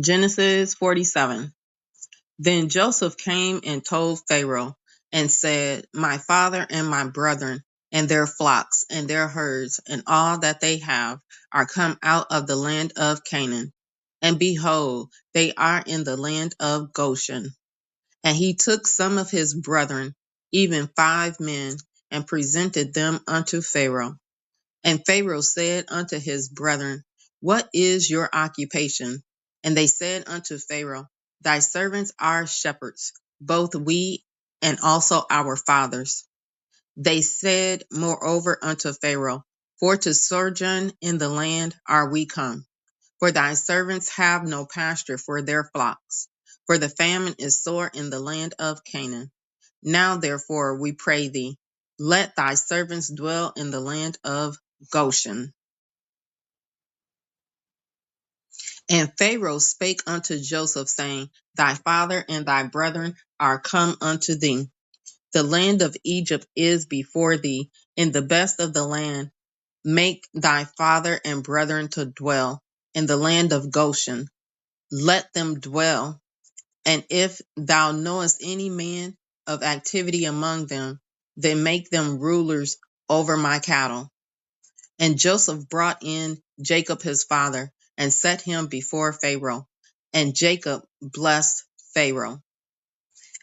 Genesis 47. Then Joseph came and told Pharaoh and said, My father and my brethren and their flocks and their herds and all that they have are come out of the land of Canaan. And behold, they are in the land of Goshen. And he took some of his brethren, even 5 men, and presented them unto Pharaoh. And Pharaoh said unto his brethren, What is your occupation? And they said unto Pharaoh, Thy servants are shepherds, both we and also our fathers. They said moreover unto Pharaoh, For to sojourn in the land are we come. For thy servants have no pasture for their flocks. For the famine is sore in the land of Canaan. Now therefore we pray thee, let thy servants dwell in the land of Goshen. And Pharaoh spake unto Joseph, saying, Thy father and thy brethren are come unto thee. The land of Egypt is before thee. In the best of the land make thy father and brethren to dwell in the land of Goshen. Let them dwell. And if thou knowest any man of activity among them, then make them rulers over my cattle. And Joseph brought in Jacob his father, and set him before Pharaoh. And Jacob blessed Pharaoh.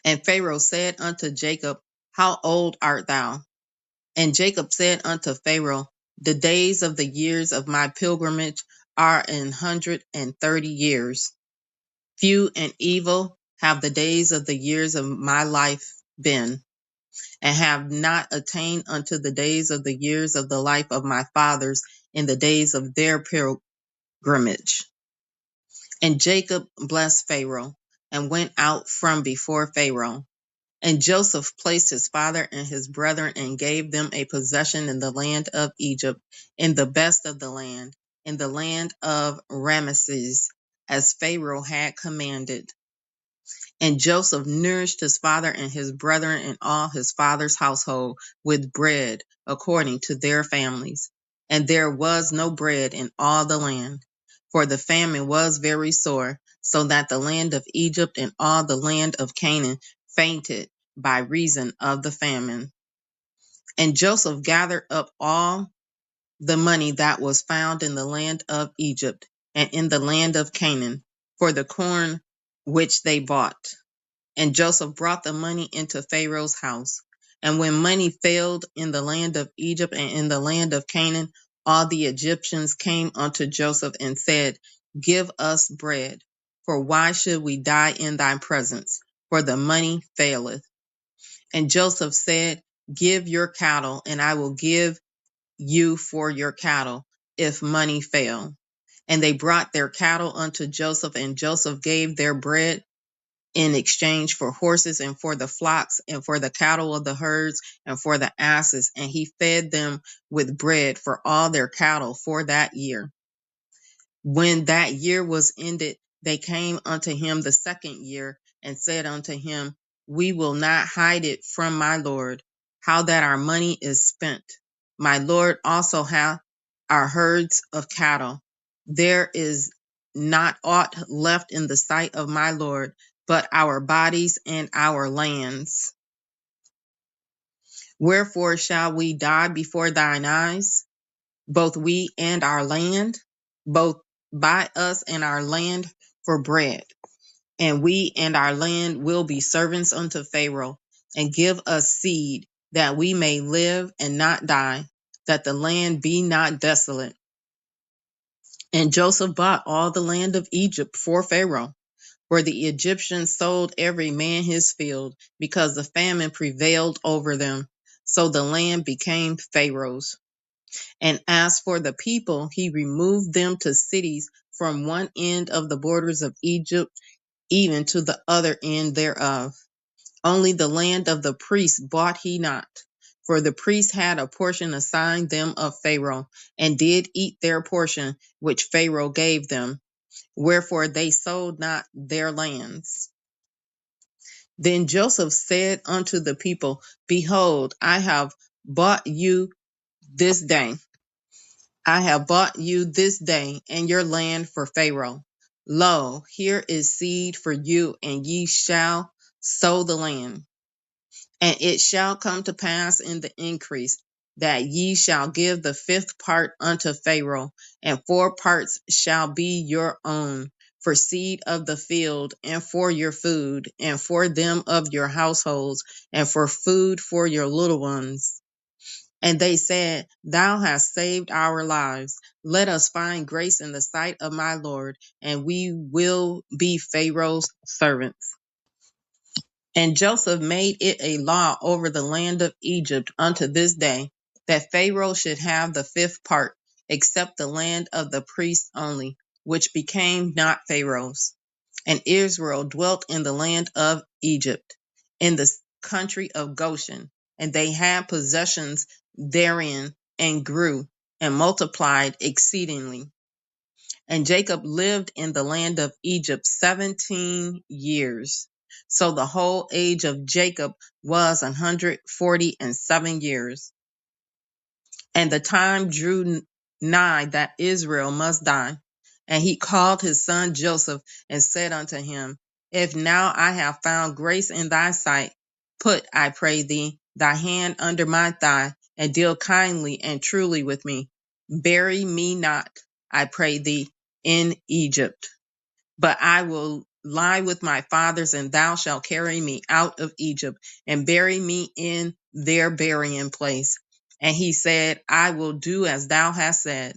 And Pharaoh said unto Jacob, How old art thou? And Jacob said unto Pharaoh, The days of the years of my pilgrimage are 130 years. Few and evil have the days of the years of my life been, and have not attained unto the days of the years of the life of my fathers in the days of their pilgrimage. And Jacob blessed Pharaoh, and went out from before Pharaoh. And Joseph placed his father and his brethren, and gave them a possession in the land of Egypt, in the best of the land, in the land of Ramesses, as Pharaoh had commanded. And Joseph nourished his father and his brethren and all his father's household with bread according to their families. And there was no bread in all the land, for the famine was very sore, so that the land of Egypt and all the land of Canaan fainted by reason of the famine. And Joseph gathered up all the money that was found in the land of Egypt and in the land of Canaan for the corn which they bought. And Joseph brought the money into Pharaoh's house. And when money failed in the land of Egypt and in the land of Canaan, all the Egyptians came unto Joseph and said, Give us bread, for why should we die in thy presence? For the money faileth. And Joseph said, Give your cattle, and I will give you for your cattle, if money fail. And they brought their cattle unto Joseph, and Joseph gave their bread in exchange for horses and for the flocks and for the cattle of the herds and for the asses. And he fed them with bread for all their cattle for that year. When that year was ended, they came unto him the second year and said unto him, We will not hide it from my Lord, how that our money is spent. My Lord also hath our herds of cattle. There is not aught left in the sight of my Lord, but our bodies and our lands. Wherefore shall we die before thine eyes, both we and our land? Both buy us and our land for bread, and we and our land will be servants unto Pharaoh, and give us seed, that we may live and not die, that the land be not desolate. And Joseph bought all the land of Egypt for Pharaoh, for the Egyptians sold every man his field, because the famine prevailed over them. So the land became Pharaoh's. And as for the people, he removed them to cities from one end of the borders of Egypt even to the other end thereof. Only the land of the priests bought he not, for the priests had a portion assigned them of Pharaoh, and did eat their portion which Pharaoh gave them. Wherefore they sold not their lands. Then Joseph said unto the people, Behold, I have bought you this day. I have bought you this day and your land for Pharaoh. Lo, here is seed for you, and ye shall sow the land. And it shall come to pass in the increase that ye shall give the fifth part unto Pharaoh, and 4 parts shall be your own, for seed of the field, and for your food, and for them of your households, and for food for your little ones. And they said, Thou hast saved our lives. Let us find grace in the sight of my Lord, and we will be Pharaoh's servants. And Joseph made it a law over the land of Egypt unto this day, that Pharaoh should have the fifth part, except the land of the priests only, which became not Pharaoh's. And Israel dwelt in the land of Egypt, in the country of Goshen, and they had possessions therein, and grew, and multiplied exceedingly. And Jacob lived in the land of Egypt 17 years. So the whole age of Jacob was 147 years. And the time drew nigh that Israel must die. And he called his son Joseph and said unto him, If now I have found grace in thy sight, put, I pray thee, thy hand under my thigh, and deal kindly and truly with me. Bury me not, I pray thee, in Egypt, but I will lie with my fathers, and thou shalt carry me out of Egypt, and bury me in their burying place. And he said, I will do as thou hast said.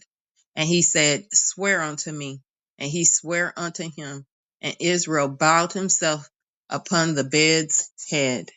And he said, Swear unto me. And he sware unto him. And Israel bowed himself upon the bed's head.